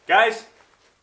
Guys,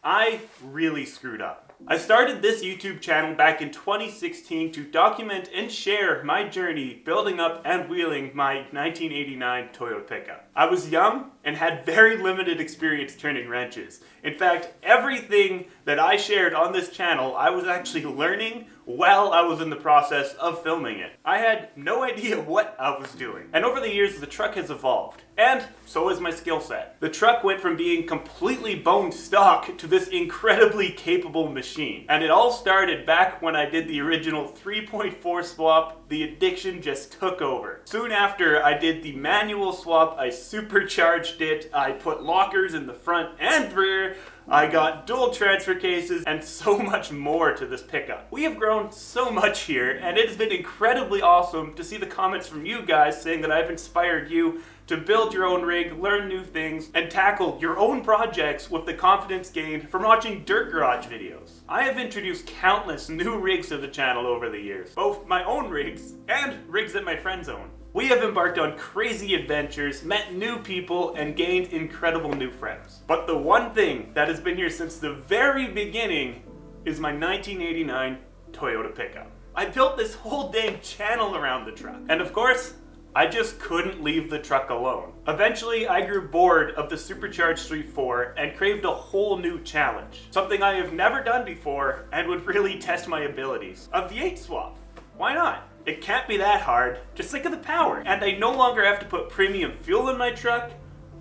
I really screwed up. I started this YouTube channel back in 2016 to document and share my journey building up and wheeling my 1989 Toyota pickup. I was young and had very limited experience turning wrenches. In fact, everything that I shared on this channel, I was actually learning while I was in the process of filming it. I had no idea what I was doing. And over the years, the truck has evolved. And so has my skill set. The truck went from being completely bone stock to this incredibly capable machine. And it all started back when I did the original 3.4 swap. The addiction just took over. Soon after I did the manual swap, I supercharged it. I put lockers in the front and rear. I got dual transfer cases and so much more to this pickup. We have grown so much here, and it has been incredibly awesome to see the comments from you guys saying that I've inspired you to build your own rig, learn new things, and tackle your own projects with the confidence gained from watching Dirt.Garage videos. I have introduced countless new rigs to the channel over the years, both my own rigs and rigs that my friends own. We have embarked on crazy adventures, met new people, and gained incredible new friends. But the one thing that has been here since the very beginning is my 1989 Toyota pickup. I built this whole dang channel around the truck. And of course, I just couldn't leave the truck alone. Eventually, I grew bored of the supercharged 3.4 and craved a whole new challenge. Something I have never done before and would really test my abilities. A V8 swap. Why not? It can't be that hard. Just think of the power. And I no longer have to put premium fuel in my truck.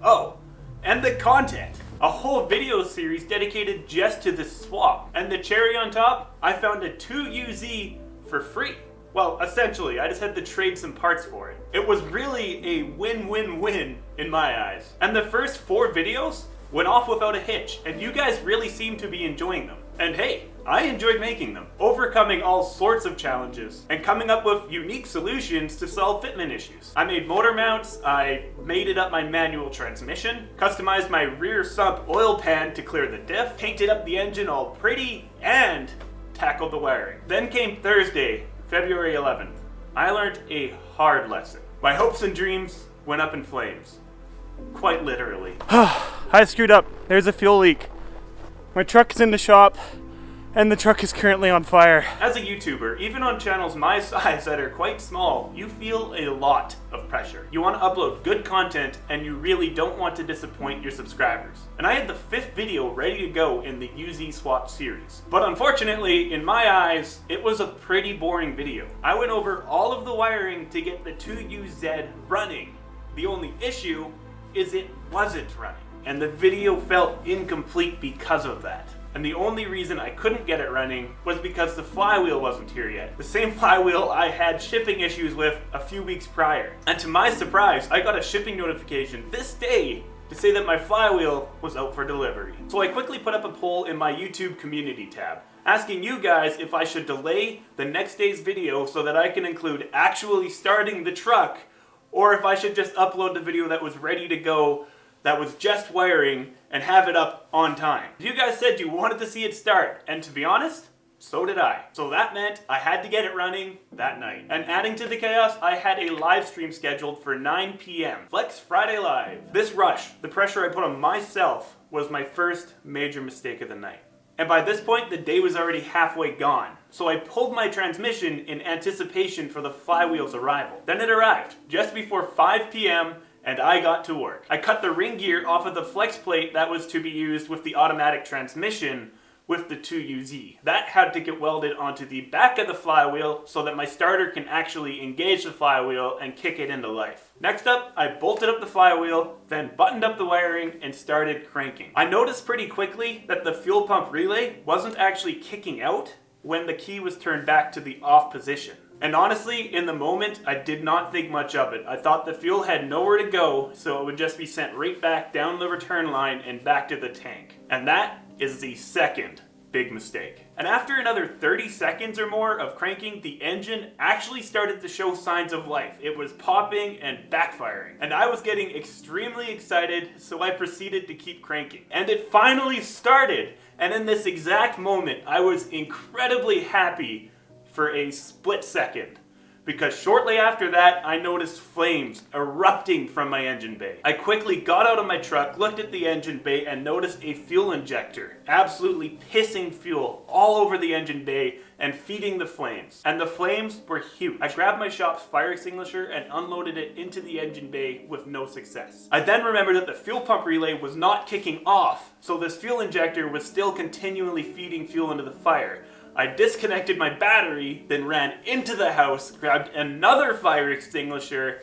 Oh, and the content. A whole video series dedicated just to this swap. And the cherry on top, I found a 2UZ for free. Well, essentially, I just had to trade some parts for it. It was really a win-win-win in my eyes. And the first 4 videos went off without a hitch, and you guys really seem to be enjoying them. And hey, I enjoyed making them, overcoming all sorts of challenges, and coming up with unique solutions to solve fitment issues. I made motor mounts, I mated up my manual transmission, customized my rear sump oil pan to clear the diff, painted up the engine all pretty, and tackled the wiring. Then came Thursday, February 11th. I learned a hard lesson. My hopes and dreams went up in flames. Quite literally. I screwed up. There's a fuel leak. My truck is in the shop, and the truck is currently on fire. As a YouTuber, even on channels my size that are quite small, you feel a lot of pressure. You want to upload good content, and you really don't want to disappoint your subscribers. And I had the 5th video ready to go in the UZ swap series. But unfortunately, in my eyes, it was a pretty boring video. I went over all of the wiring to get the 2UZ running. The only issue is it wasn't running. And the video felt incomplete because of that. And the only reason I couldn't get it running was because the flywheel wasn't here yet. The same flywheel I had shipping issues with a few weeks prior. And to my surprise, I got a shipping notification this day to say that my flywheel was out for delivery. So I quickly put up a poll in my YouTube community tab, asking you guys if I should delay the next day's video so that I can include actually starting the truck, or if I should just upload the video that was ready to go, that was just wiring, and have it up on time. You guys said you wanted to see it start, and to be honest, so did I. So that meant I had to get it running that night. And adding to the chaos, I had a live stream scheduled for 9 p.m. Flex Friday Live. This rush, the pressure I put on myself, was my first major mistake of the night. And by this point, the day was already halfway gone. So I pulled my transmission in anticipation for the flywheel's arrival. Then it arrived, just before 5 p.m., and I got to work. I cut the ring gear off of the flex plate that was to be used with the automatic transmission with the 2UZ. That had to get welded onto the back of the flywheel so that my starter can actually engage the flywheel and kick it into life. Next up, I bolted up the flywheel, then buttoned up the wiring and started cranking. I noticed pretty quickly that the fuel pump relay wasn't actually kicking out when the key was turned back to the off position. And honestly, in the moment, I did not think much of it. I thought the fuel had nowhere to go, so it would just be sent right back down the return line and back to the tank. And that is the second big mistake. And after another 30 seconds or more of cranking, the engine actually started to show signs of life. It was popping and backfiring. And I was getting extremely excited, so I proceeded to keep cranking. And it finally started. And in this exact moment, I was incredibly happy for a split second. because shortly after that, I noticed flames erupting from my engine bay. I quickly got out of my truck, looked at the engine bay, and noticed a fuel injector absolutely pissing fuel all over the engine bay and feeding the flames. And the flames were huge. I grabbed my shop's fire extinguisher and unloaded it into the engine bay with no success. I then remembered that the fuel pump relay was not kicking off, so this fuel injector was still continually feeding fuel into the fire. I disconnected my battery, then ran into the house, grabbed another fire extinguisher,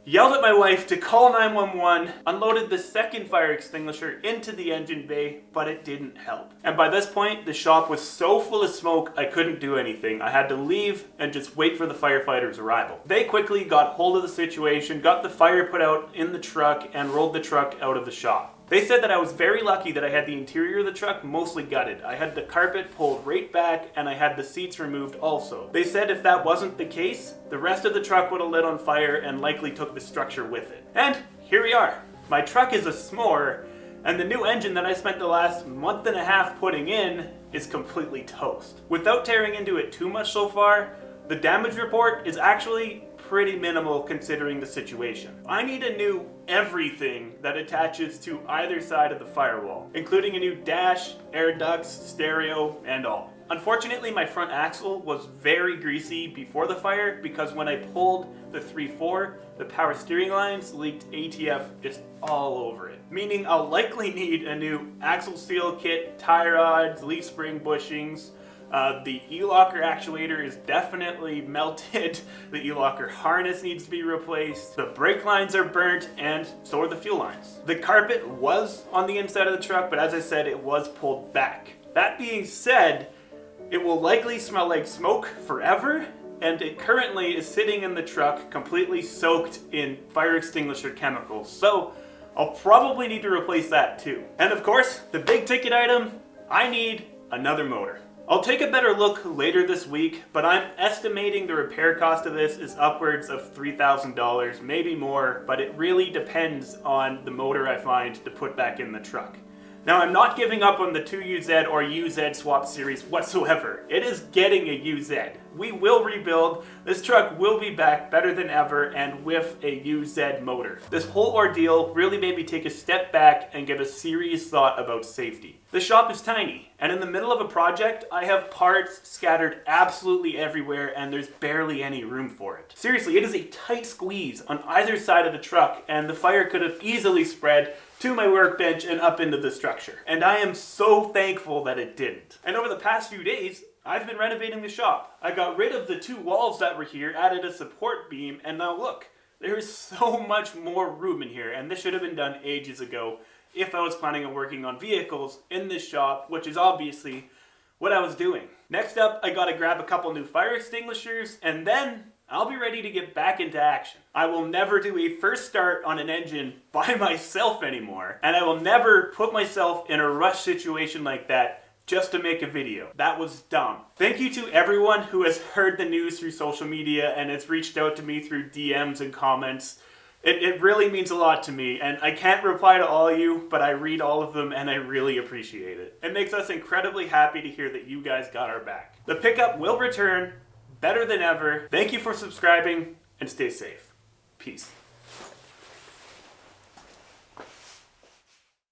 yelled at my wife to call 911, unloaded the second fire extinguisher into the engine bay, but it didn't help. And by this point, the shop was so full of smoke, I couldn't do anything. I had to leave and just wait for the firefighters' arrival. They quickly got hold of the situation, got the fire put out in the truck, and rolled the truck out of the shop. They said that I was very lucky that I had the interior of the truck mostly gutted. I had the carpet pulled right back and I had the seats removed also. They said if that wasn't the case, the rest of the truck would have lit on fire and likely took the structure with it. And here we are. My truck is a s'more, and the new engine that I spent the last month and a half putting in is completely toast. Without tearing into it too much so far, the damage report is actually pretty minimal considering the situation. I need a new everything that attaches to either side of the firewall, including a new dash, air ducts, stereo, and all. Unfortunately, my front axle was very greasy before the fire because when I pulled the 3.4, the power steering lines leaked ATF just all over it. Meaning I'll likely need a new axle seal kit, tie rods, leaf spring bushings. The e-locker actuator is definitely melted. The e-locker harness needs to be replaced. The brake lines are burnt, and so are the fuel lines. The carpet was on the inside of the truck, but as I said, it was pulled back. That being said, it will likely smell like smoke forever, and it currently is sitting in the truck completely soaked in fire extinguisher chemicals. So I'll probably need to replace that too. And of course, the big ticket item, I need another motor. I'll take a better look later this week, but I'm estimating the repair cost of this is upwards of $3,000, maybe more, but it really depends on the motor I find to put back in the truck. Now, I'm not giving up on the 2UZ or UZ swap series whatsoever. It is getting a UZ. We will rebuild. This truck will be back better than ever and with a UZ motor. This whole ordeal really made me take a step back and give a serious thought about safety. The shop is tiny, and in the middle of a project, I have parts scattered absolutely everywhere and there's barely any room for it. Seriously, it is a tight squeeze on either side of the truck and the fire could have easily spread to my workbench and up into the structure. And I am so thankful that it didn't. And over the past few days, I've been renovating the shop. I got rid of the two walls that were here, added a support beam, and now look, there is so much more room in here, and this should have been done ages ago if I was planning on working on vehicles in this shop, which is obviously what I was doing. Next up, I gotta grab a couple new fire extinguishers, and then I'll be ready to get back into action. I will never do a first start on an engine by myself anymore, and I will never put myself in a rush situation like that just to make a video. That was dumb. Thank you to everyone who has heard the news through social media and has reached out to me through DMs and comments. It really means a lot to me, and I can't reply to all of you, but I read all of them and I really appreciate it. It makes us incredibly happy to hear that you guys got our back. The pickup will return better than ever. Thank you for subscribing and stay safe. Peace.